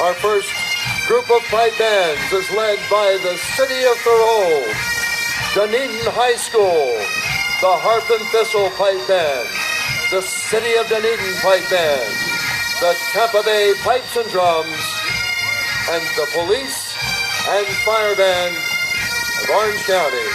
Our first group of pipe bands is led by the City of Thorold, Dunedin High School, the Harp and Thistle Pipe Band, the City of Dunedin Pipe Band, the Tampa Bay Pipes and Drums, and the Police and Fire Band of Orange County.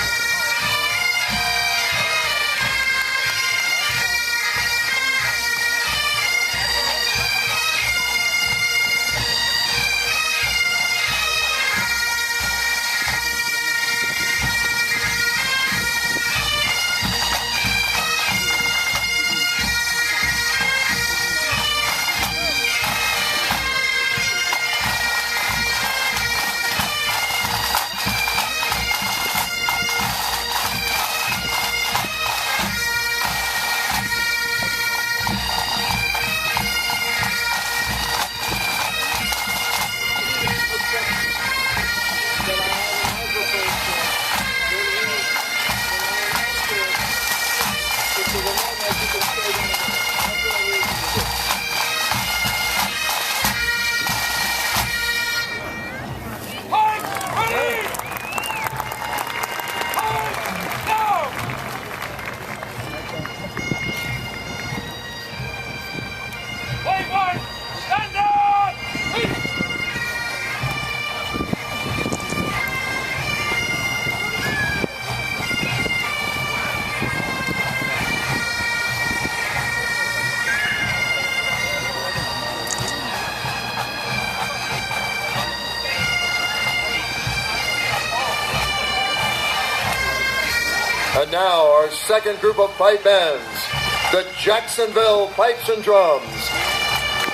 And now our second group of pipe bands, the Jacksonville Pipes and Drums,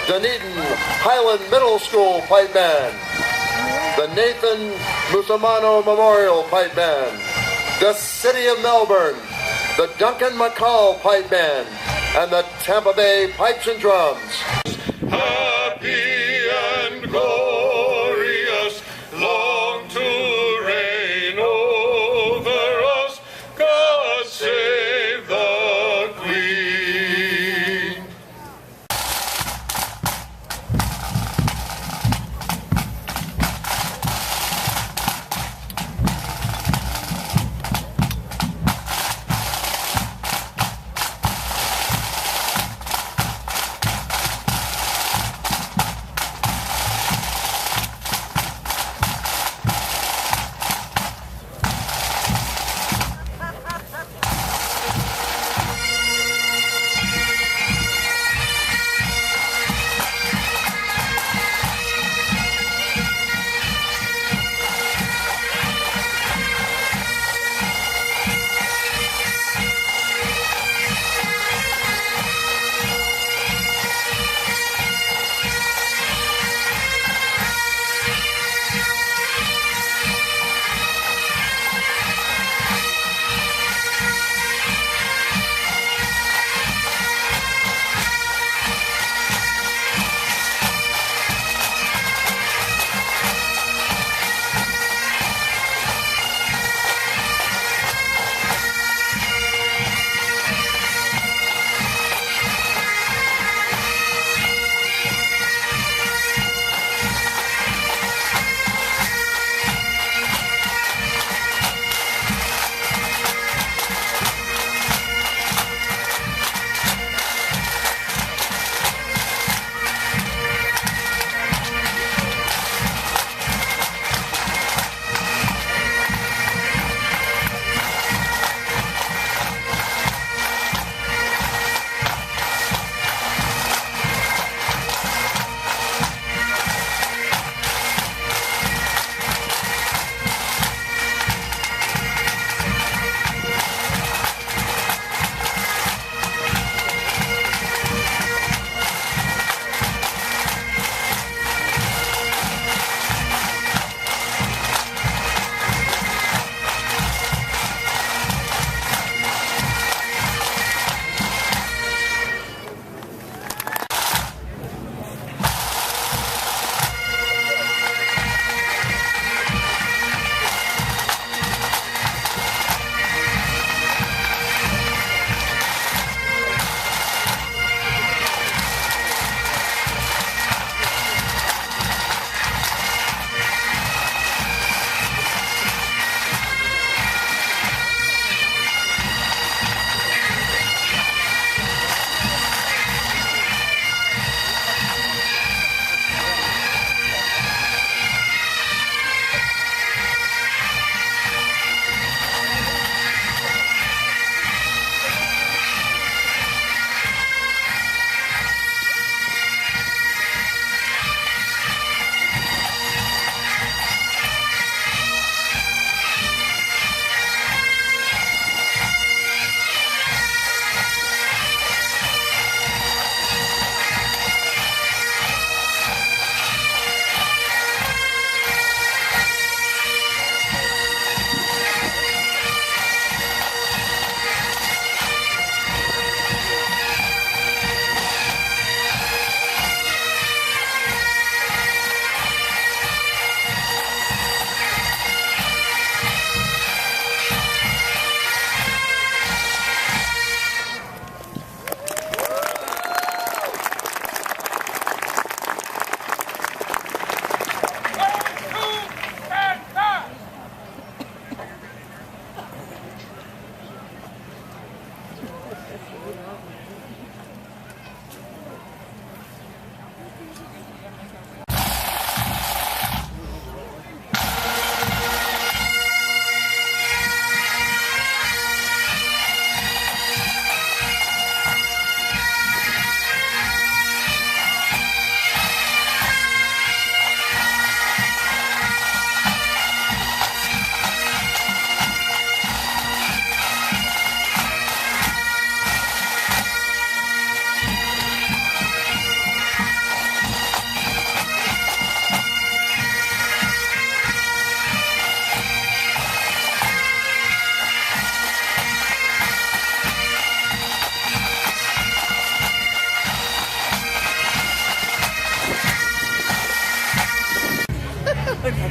Dunedin Highland Middle School Pipe Band, the Nathan Musamano Memorial Pipe Band, the City of Melbourne, the Duncan McCall Pipe Band, and the Tampa Bay Pipes and Drums. Happy and glorious, long to reign over us, God save the Queen.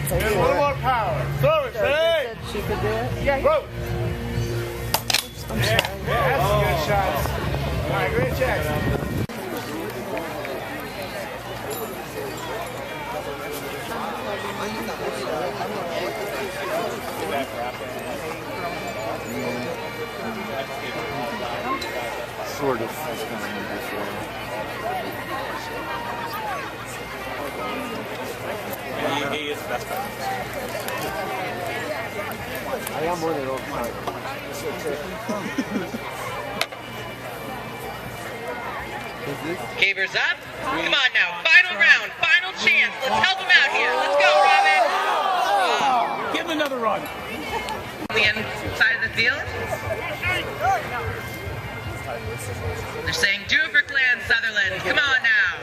And a little more power. Throw it, Faye! She could do it? Yeah, throw it! Yeah, that's some good shots. All right, great Jackson. Sort of. That's kind of before. He is the best friend. I am more than old time. Cavers up. Come on now. Final round. Final chance. Let's help him out here. Let's go, Robin. Give him another run. On the inside of the field. They're saying, do it for Clan Sutherland. Come on now.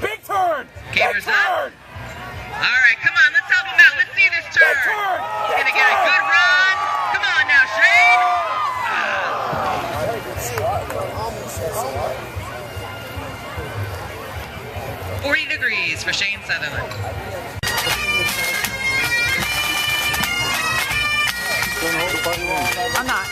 Big turn! Cavers up. All right, come on. Let's help him out. Let's see this turn. He's going to get a good run. Come on now, Shane. 40 degrees for Shane Sutherland. I'm not.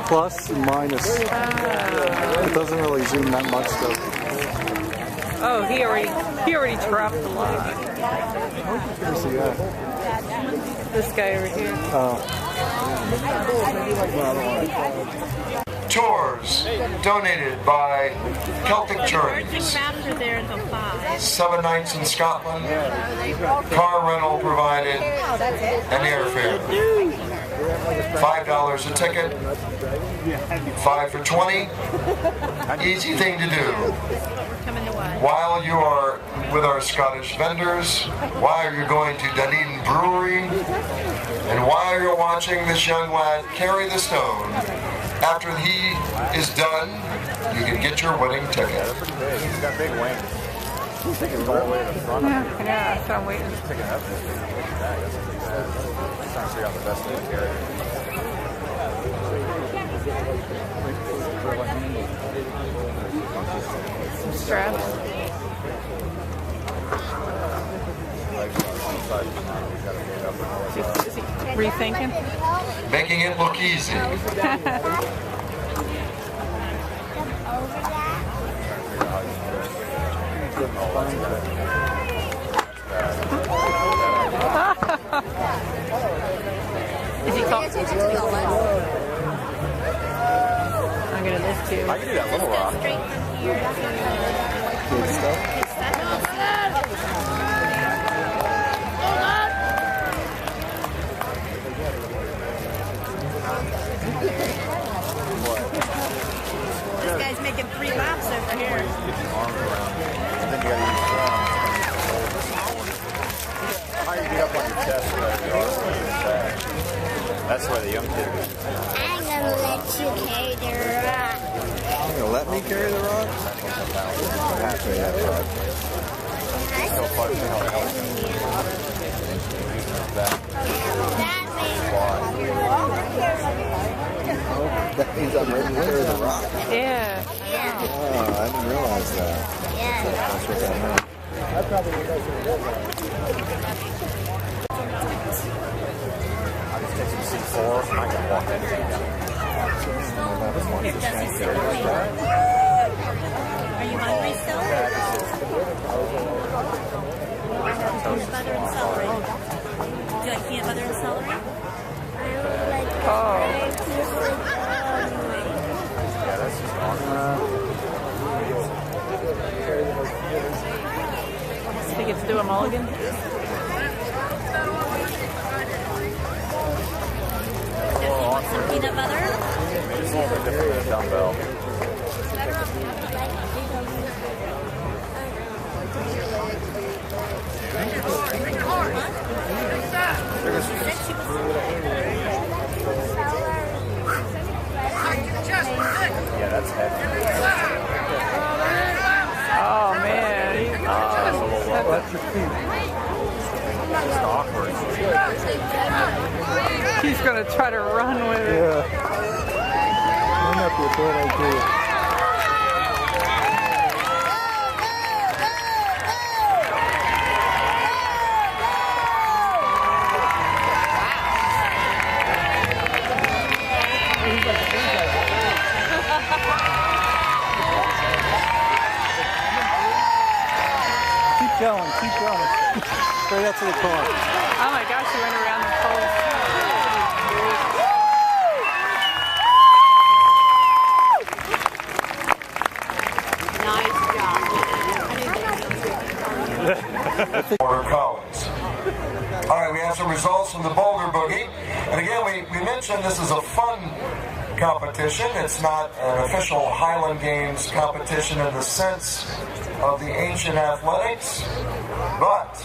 Plus and minus. It doesn't really zoom that much though. Oh, he already dropped a lot. Let me see that. This guy over here. Tours donated by Celtic Journeys. 7 nights in Scotland. Car rental provided. And airfare. $5 a ticket. 5 for 20. Easy thing to do. While you are with our Scottish vendors, while you're going to Dunedin Brewery, and while you're watching this young lad carry the stone, after he is done, you can get your winning ticket. He's got big wings. Take it all the way to the front. Yeah, that's what I'm waiting. Just pick it up and just take it back. That's not too bad. Just trying to figure out the best way to carry it. Some straps. Is he rethinking? Making it look easy. Is he called? I'm gonna this too. I can do that little rock. Good stuff. This guy's making 3 laps over here. Get your arm around it. And then you gotta use your arm. How you get up on your chest so that your arm can get back. That's why the young kid is. I'm gonna let you carry the rock. You gonna let me carry the rock? Halfway that rock. So far, how that means I'm ready to carry the rock. Yeah. Oh, I didn't realize that. Yeah. That's what that meant. I just take some C4 and I can walk anything down. Are you hungry still? Peanut butter and celery. Do you like peanut butter and celery? Oh. Yeah, that's just awesome. So he gets to do a mulligan? Some peanut butter? It's a little bit different than a dumbbell. Yeah, that's heavy. Oh man. It's just awkward. He's gonna try to run with it. Yeah. That might be a bad idea. Keep going. Right up to the car. Oh my gosh, he went around the poles. Border Collins. All right, we have some results from the Boulder Boogie. And again, we mentioned this is a fun competition. It's not an official Highland Games competition in the sense of the ancient athletics, but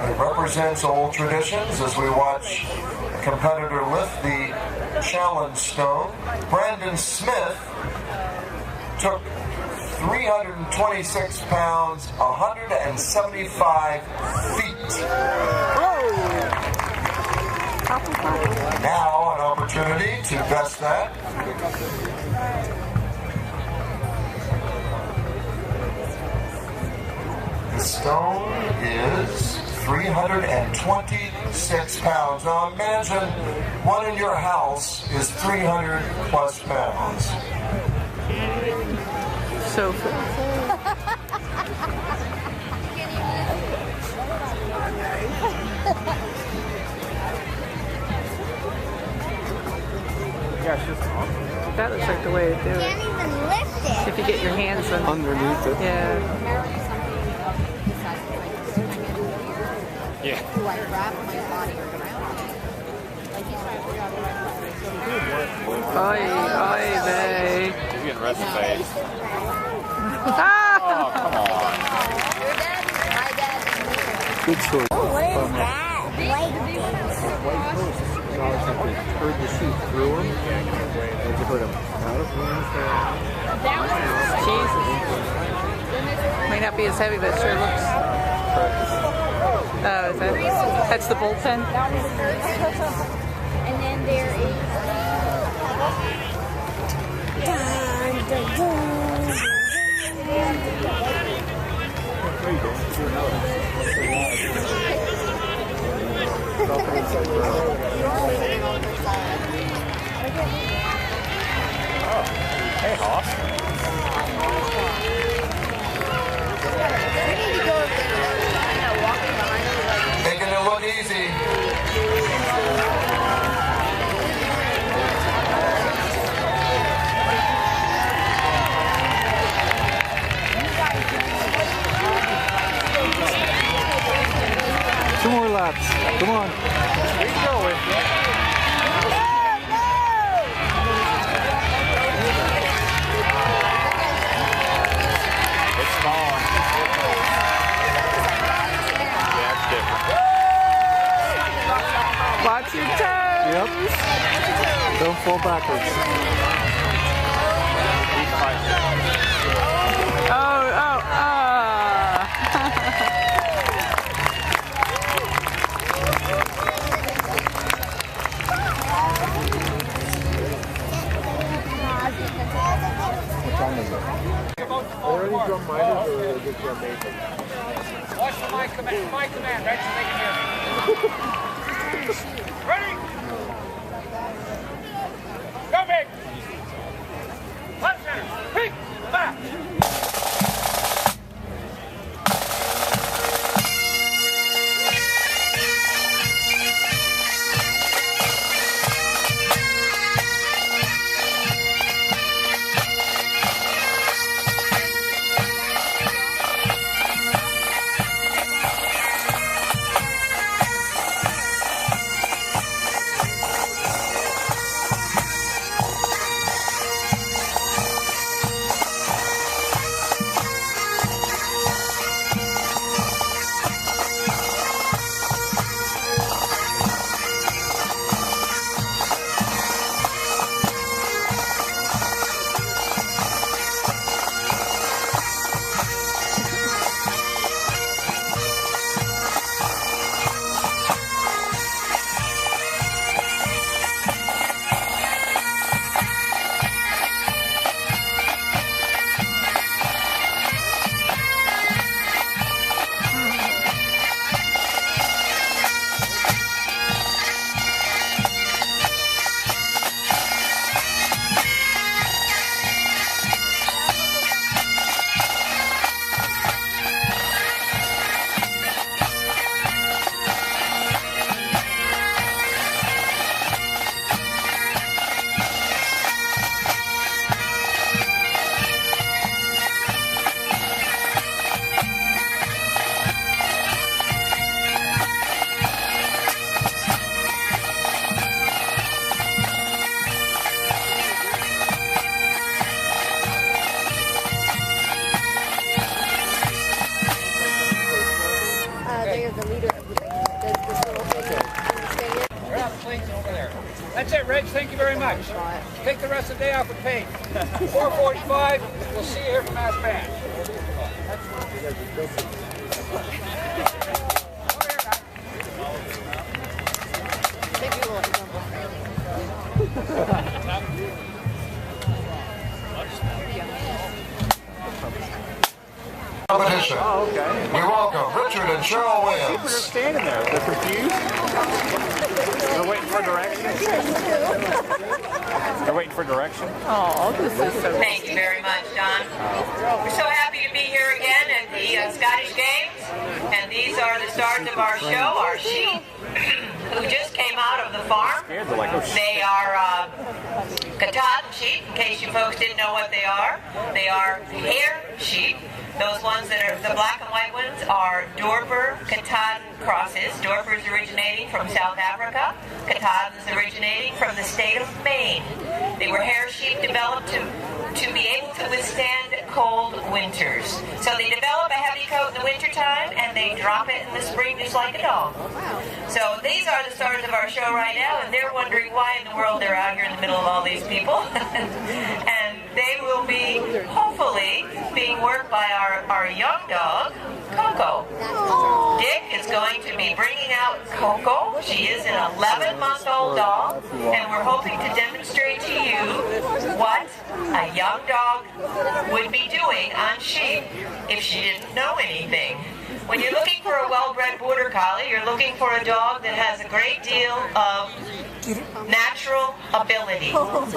it represents old traditions as we watch a competitor lift the challenge stone. Brandon Smith took 326 pounds, 175 feet. Now an opportunity to best that. The stone is 326 pounds. Now imagine one in your house is 300 plus pounds. So cool. That looks like the way to do it. Can't even lift it. If you get your hands Underneath it. Yeah. Yeah. Oy, vey. He's getting rested face. Ah! Oh, come on. Your dad, my dad. Good choice. Oh, what is that? White thing. Heard the shoot through him. Did you put him out of one? Jesus. Might not be as heavy, but it sure looks. Oh, is that? That's the bullpen? And then there is. Hey, Hoss. Making it look easy. Two more laps. Come on. Keep going. It's gone. Yeah, it's different. Watch your toes. Yep. Don't fall backwards. He's fighting. Oh. Watch the my command, right? So they can hear me. Ready? Go big! Left center, peek, back! The leader of the this little thing. We're out the plates over there. That's it, Reg. Thank you very much. Take the rest of the day off with pain. 4:45. We'll see you here from Mass Band. Competition. Oh, okay. We welcome Richard and Cheryl People are Williams. standing there. They're confused. They're waiting for direction. They're waiting for direction. Oh, this is so Thank you very much, Don. We're so happy to be here again at the Scottish Games. And these are the stars of our show, our sheep, who just came out of the farm. They're like, oh, shit. They are Katahdin sheep, in case you folks didn't know what they are. They are hair sheep. Those ones that are, the black and white ones are Dorper Katahdin crosses. Dorper is originating from South Africa. Katahdin is originating from the state of Maine. They were hair sheep developed to be able to withstand cold winters. So they develop a heavy coat in the wintertime and they drop it in the spring just like a dog. So these are the stars of our show right now, and they're wondering why in the world they're out here in the middle of all these people. And they will be hopefully being work by our young dog, Coco. Dick is going to be bringing out Coco. She is an 11-month-old dog, and we're hoping to demonstrate to you what a young dog would be doing on sheep if she didn't know anything. When you're looking for a well-bred border collie, you're looking for a dog that has a great deal of natural ability.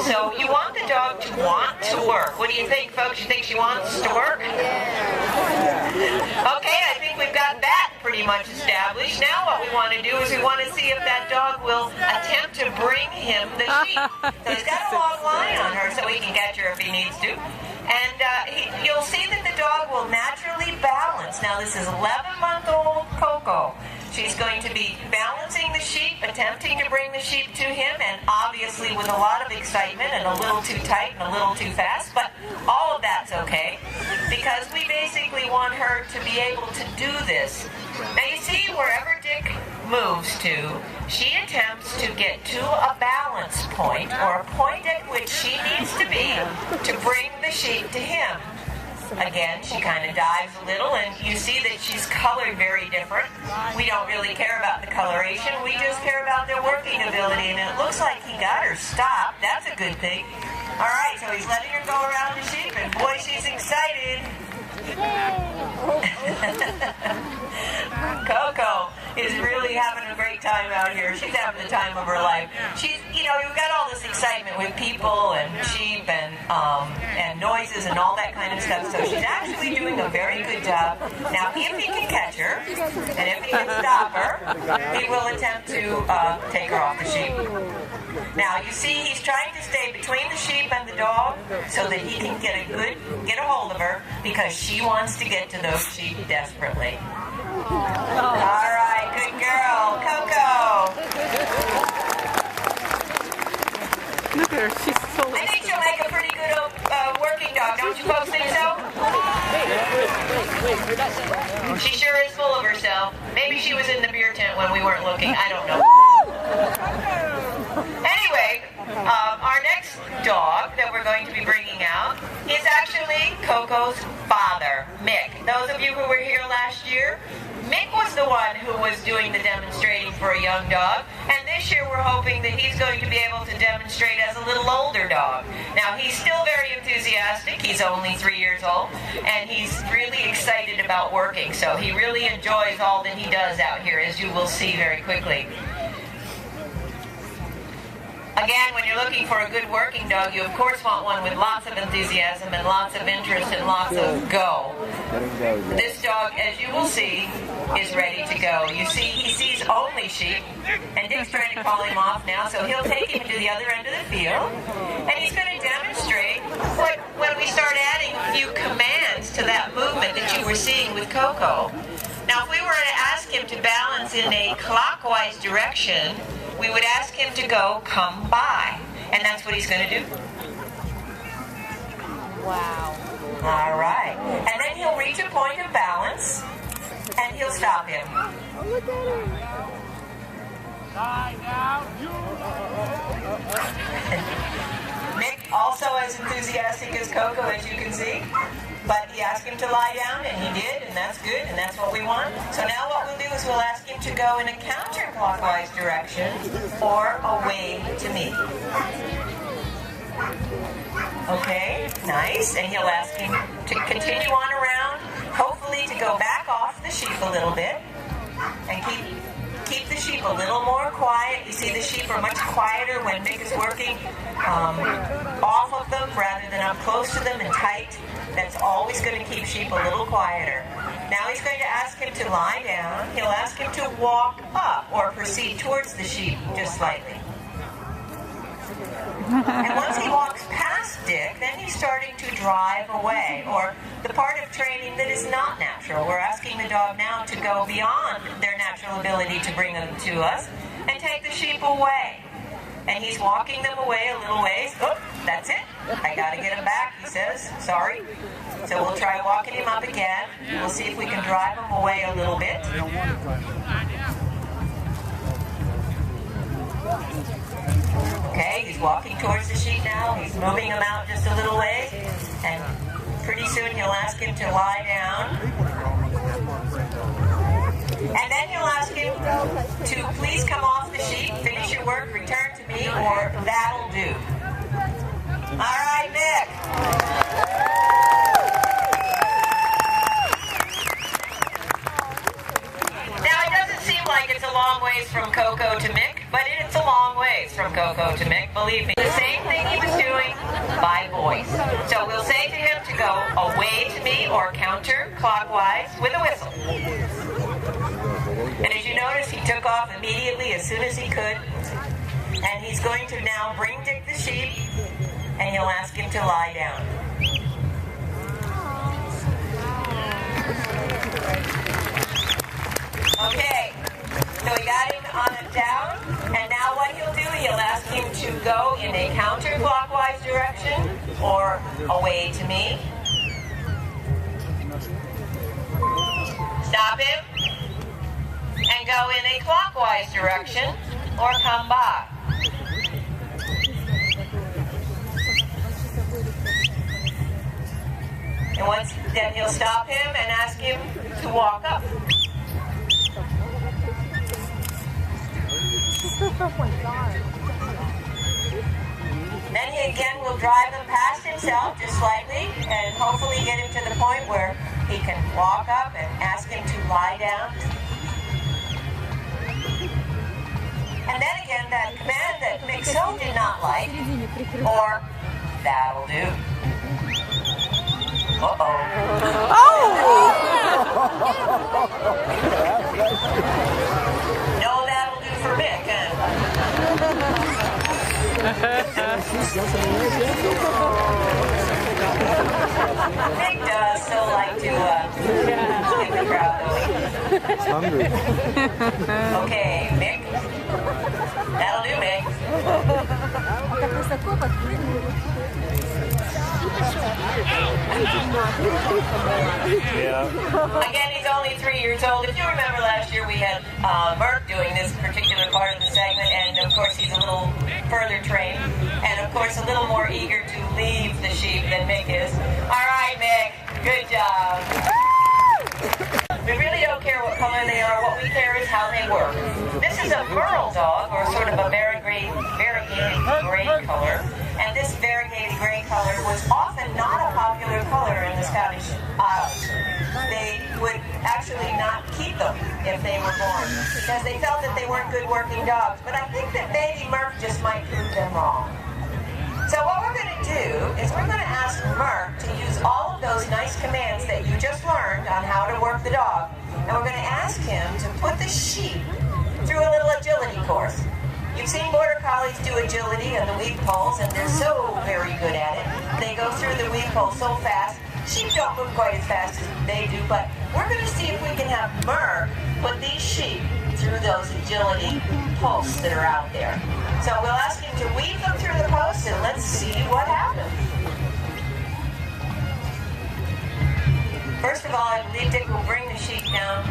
So you want the dog to want to work. What do you think, folks? You think she wants to work? Okay, I think we've got that pretty much established. Now what we want to do is we want to see if that dog will attempt to bring him the sheep. So he's got a long line on her so he can catch her if he needs to. And you'll see that the dog will naturally balance. Now this is 11-month-old Coco. She's going to be balancing the sheep, attempting to bring the sheep to him, and obviously with a lot of excitement and a little too tight and a little too fast, but all of that's okay because we basically want her to be able to do this. Now you see, wherever Dick moves to, she attempts to get to a balance point, or a point at which she needs to be to bring the sheep to him. Again, she kind of dives a little, and you see that she's colored very different. We don't really care about the coloration. We just care about their working ability, and it looks like he got her stopped. That's a good thing. All right, so he's letting her go around the sheep, and boy, she's excited. Coco is really having a great time out here. She's having the time of her life. She's, you know, you've got all this excitement with people and sheep and noises and all that kind of stuff. So she's actually doing a very good job. Now, if he can catch her and if he can stop her, he will attempt to take her off the sheep. Now, you see, he's trying to stay between the sheep and the dog so that he can get a hold of her because she wants to get to those sheep desperately. All right, good girl, Coco. Look at her, she's so I think she'll make a pretty good working dog, don't you folks think so? She sure is full of herself. Maybe she was in the beer tent when we weren't looking, I don't know. Anyway, our next dog that we're going to be bringing out is actually Coco's father, Mick. Those of you who were here last year, Mick was the one who was doing the demonstrating for a young dog, and this year we're hoping that he's going to be able to demonstrate as a little older dog. Now, he's still very enthusiastic. He's only 3 years old, and he's really excited about working, so he really enjoys all that he does out here, as you will see very quickly. Again, when you're looking for a good working dog, you of course want one with lots of enthusiasm and lots of interest and lots of go. This dog, as you will see, is ready to go. You see, he sees only sheep, and Dick's trying to call him off now, so he'll take him to the other end of the field, and he's going to demonstrate when we start adding a few commands to that movement that you were seeing with Coco. Now, if we were to ask him to balance in a clockwise direction, we would ask him to go, come by. And that's what he's going to do. Wow. All right. And then he'll reach a point of balance, and he'll stop him. Oh, look at him. Mick, also as enthusiastic as Coco, as you can see. But he asked him to lie down, and he did, and that's good, and that's what we want. So now what we'll do is we'll ask him to go in a counterclockwise direction or away to me. Okay, nice. And he'll ask him to continue on around, hopefully to go back off the sheep a little bit, and keep the sheep a little more quiet. You see the sheep are much quieter when Mick is working off of them rather than up close to them and tight. That's always going to keep sheep a little quieter. Now he's going to ask him to lie down. He'll ask him to walk up or proceed towards the sheep just slightly. And once he walks past Dick, then he's starting to drive away, or the part of training that is not natural. We're asking the dog now to go beyond their natural ability to bring them to us and take the sheep away. And he's walking them away a little ways. Oh, that's it. I got to get him back, he says. Sorry. So we'll try walking him up again. We'll see if we can drive him away a little bit. Okay, he's walking towards the sheep now. He's moving them out just a little way. And pretty soon he'll ask him to lie down. And then he'll ask him to please come off the sheet, finish your work, return to me, or that'll do. All right, Nick. Now, it doesn't seem like it's a long ways from Coco to Mick, but it's a long ways from Coco to Mick, believe me. The same thing he was doing by voice. So we'll say to him to go away to me or counterclockwise with a whistle. And as you notice, he took off immediately as soon as he could. And he's going to now bring Dick the sheep, and he'll ask him to lie down. Okay, so we got him on it down, and now what he'll do, he'll ask him to go in a counterclockwise direction or away to me. Stop him, and go in a clockwise direction or come back. And once then he'll stop him and ask him to walk up. Then he again will drive him past himself just slightly and hopefully get him to the point where he can walk up and ask him to lie down. And then again, that command that Mick so did not like, or that'll do. Uh-oh. No, that'll do for Mick, huh? Mick does still like to skip the crowd, though. It's hungry. Okay, Mick. That'll do, Mick. Again, he's only 3 years old. If you remember last year, we had Merck doing this particular part of the segment, and of course he's a little further trained, and of course a little more eager to leave the sheep than Mick is. All right, Mick, good job. We really don't care what color they are. What we care is how they work. This is a merle dog, or sort of a variegated gray color. And this variegated gray color was often not a popular color in the Scottish Isles. They would actually not keep them if they were born, because they felt that they weren't good working dogs. But I think that maybe Merck just might prove them wrong. So what we're going to do is we're going to ask Merck to use all of those nice commands that you just learned on how to work the dog, and we're going to ask him to put the sheep through a little agility course. You've seen Border Collies do agility on the weed poles, and they're so very good at it. They go through the weed pole so fast. Sheep don't move quite as fast as they do, but we're going to see if we can have Merck put these sheep through those agility posts that are out there. So we'll ask him to weave them through the posts, and let's see what happens. First of all, I believe Dick will bring the sheep down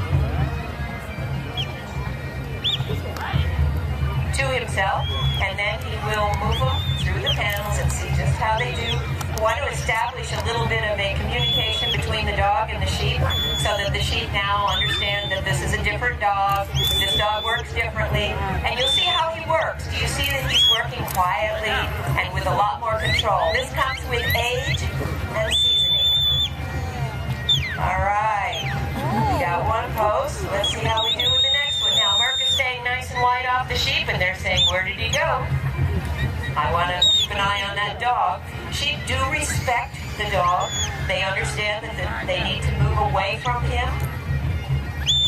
to himself, and then he will move them through the panels and see just how they do. We want to establish a little bit of a communication between the dog and the sheep, so that the sheep now understand that this is a different dog, this dog works differently, and you'll see how he works. Do you see that he's working quietly and with a lot more control? This comes with age and seasoning. All right, we got one post. Let's see how we do with the next one. Now, Merck is staying nice and wide off the sheep, and they're saying, where did he go? I want to keep an eye on that dog. Sheep do respect the dog. They understand that they need to move away from him.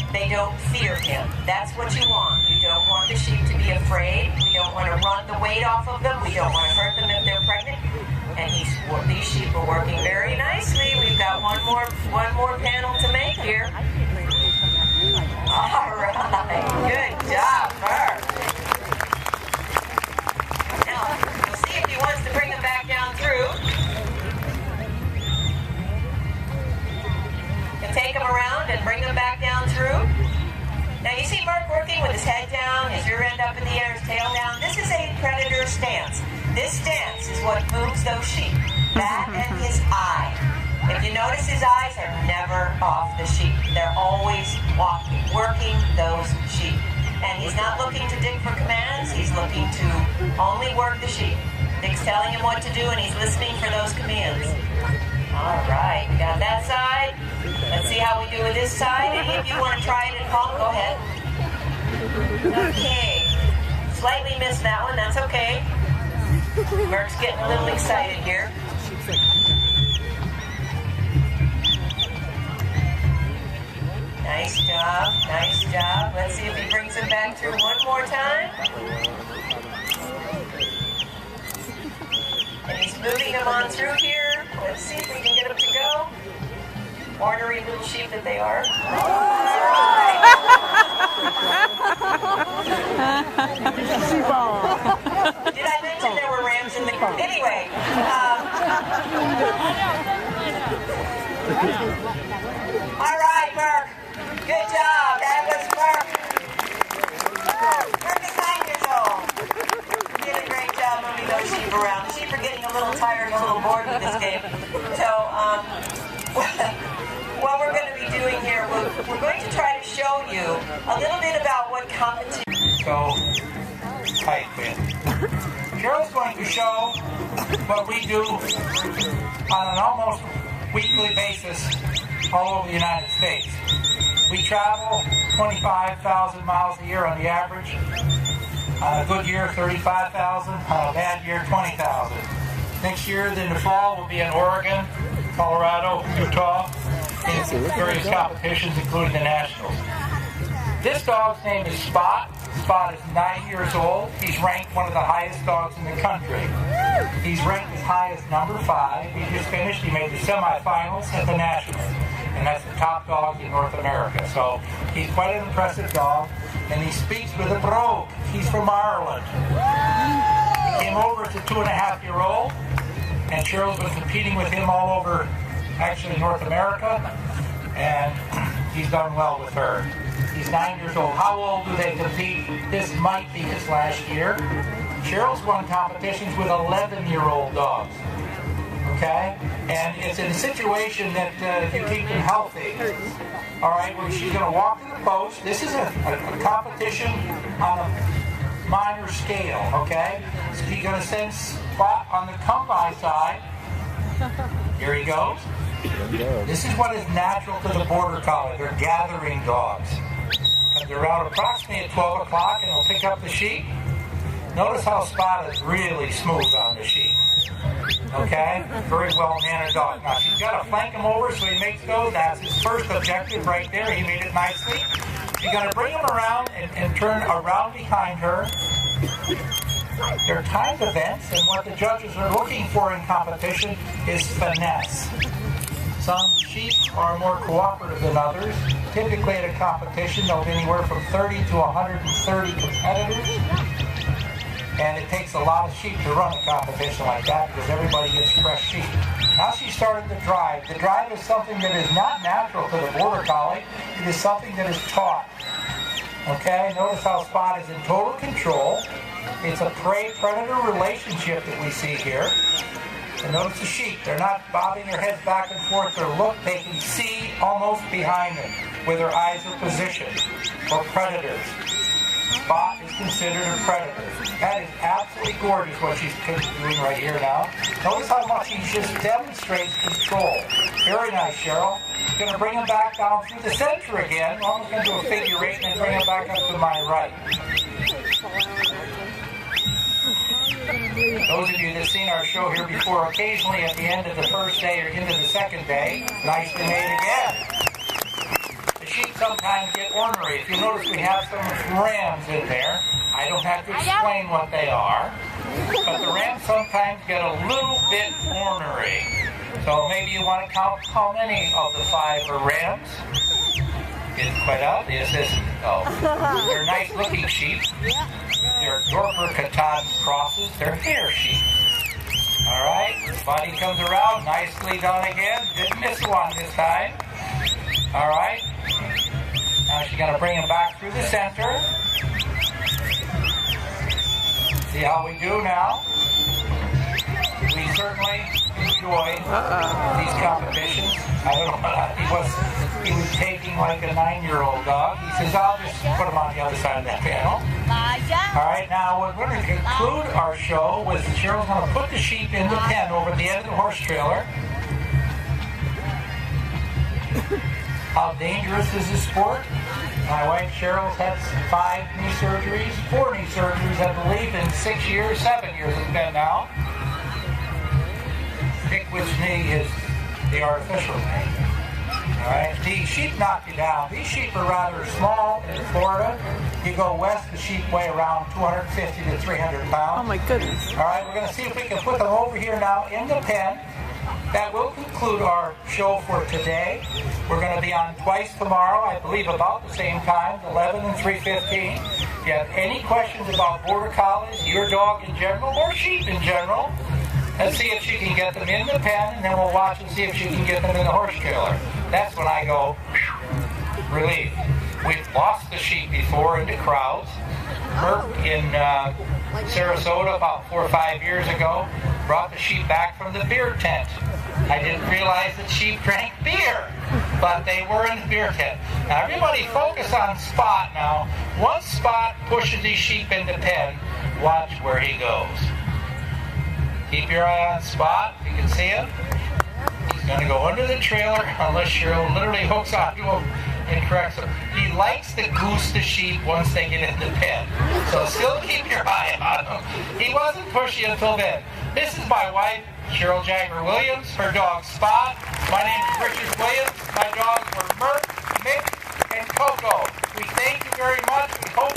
They don't fear him. That's what you want. You don't want the sheep to be afraid. We don't want to run the weight off of them. We don't want to hurt them if they're pregnant. And these sheep are working very nicely. We've got one more panel to make here. All right. Good job, Merck. Now, we'll see if he wants to bring them back down through. And take them around and bring them back down through. Now you see Merck working with his head down, his rear end up in the air, his tail down. This is a predator stance. This stance is what moves those sheep. That and his eye. If you notice, his eyes are never off the sheep. They're always walking, working those sheep. And he's not looking to Dick for commands. He's looking to only work the sheep. Dick's telling him what to do, and he's listening for those commands. All right, we got that side. Let's see how we do with this side. Any of you want to try it at home? Go ahead. Okay. Slightly missed that one. That's okay. Merck's getting a little excited here. Nice job, nice job. Let's see if he brings him back through one more time. And he's moving them on through here. Let's see if we can get them to go. Ornery little sheep that they are. Did I mention there were rams in the group? Anyway. All right, Merck. Good job. That was Merck. Merck is 9 years old. Did a great job moving those sheep around. The sheep are getting a little tired and a little bored with this game. So, what we're going to be doing here, we're going to try to show you a little bit about what competition. So, tight fit. Cheryl's going to show what we do on an almost weekly basis all over the United States. We travel 25,000 miles a year on the average. On a good year, 35,000. On a bad year, 20,000. Next year, in the fall, we'll be in Oregon, Colorado, Utah, in various competitions, including the Nationals. This dog's name is Spot. Spot is 9 years old. He's ranked one of the highest dogs in the country. He's ranked as high as number 5. He just finished. He made the semifinals at the Nationals. And that's the top dog in North America. So he's quite an impressive dog. And he speaks with a brogue. He's from Ireland. He came over as a 2.5-year-old. And Cheryl's been competing with him all over, actually, North America. And he's done well with her. He's 9 years old. How old do they compete? This might be his last year. Cheryl's won competitions with 11-year-old dogs. Okay? And it's in a situation that if you keep them healthy, all right, where she's going to walk to the post. This is a competition on a minor scale, okay? So she's going to send Spot on the come-by side. Here he goes. This is what is natural to the Border Collie. They're gathering dogs. They're out approximately at 12 o'clock and they'll pick up the sheep. Notice how Spot is really smooth on the sheep. Okay? Very well-mannered dog. Now, she's got to flank him over so he makes those. That's his first objective right there. He made it nicely. She's going to bring him around and turn around behind her. There are timed events, and what the judges are looking for in competition is finesse. Some sheep are more cooperative than others. Typically at a competition, there'll be anywhere from 30 to 130 competitors. And it takes a lot of sheep to run a competition like that because everybody gets fresh sheep. Now she started the drive. The drive is something that is not natural to the Border Collie. It is something that is taught. Okay, notice how Spot is in total control. It's a prey-predator relationship that we see here. And notice the sheep. They're not bobbing their heads back and forth. They can see almost behind them where their eyes are positioned for predators. Spot is considered a predator. That is absolutely gorgeous what she's doing right here now. Notice how much she just demonstrates control. Very nice, Cheryl. Going to bring him back down through the center again. Almost going to do a figure 8 and then bring him back up to my right. Those of you that have seen our show here before, occasionally at the end of the first day or into the second day, nicely made again. The sheep sometimes get ornery. If you notice, we have some rams in there. I don't have to explain what they are, but the rams sometimes get a little bit ornery. So maybe you want to count how many of the 5 are rams. It's quite obvious, isn't it? Oh, they're nice-looking sheep. They're Dorper Katahdin crosses. They're hair sheep. All right, body comes around, nicely done again. Didn't miss one this time. All right. Now she's going to bring him back through the center. See how we do now. We certainly enjoy these competitions. I don't know what he was taking like a 9-year-old dog. He says, I'll just put him on the other side of that panel. All right, now we're going to conclude our show with Cheryl's going to put the sheep in the pen over the end of the horse trailer. How dangerous is this sport? My wife Cheryl's had 5 knee surgeries, 4 knee surgeries, I believe, in 6 years, 7 years it's been now. Pick which knee is the artificial knee. Alright, the sheep knock you down. These sheep are rather small in Florida. You go west, the sheep weigh around 250 to 300 pounds. Oh my goodness. Alright, we're going to see if we can put them over here now in the pen. That will conclude our show for today. We're going to be on twice tomorrow, I believe about the same time, 11 and 3:15. If you have any questions about border collies, your dog in general, or sheep in general, let's see if she can get them in the pen, and then we'll watch and see if she can get them in the horse trailer. That's when I go, relief. We've lost the sheep before into crowds. Merck in Sarasota about 4 or 5 years ago brought the sheep back from the beer tent. I didn't realize that sheep drank beer, but they were in the beer tent. Now everybody focus on Spot now. Once Spot pushes these sheep in the pen, watch where he goes. Keep your eye on Spot, if you can see him. He's going to go under the trailer unless Cheryl literally hooks onto him and corrects him. He likes to goose the sheep once they get in the pen. So still keep your eye on him. He wasn't pushy until then. This is my wife, Cheryl Jagger Williams, her dog Spot. My name is Richard Williams. My dogs were Merc, Mick, and Coco. We thank you very much. We hope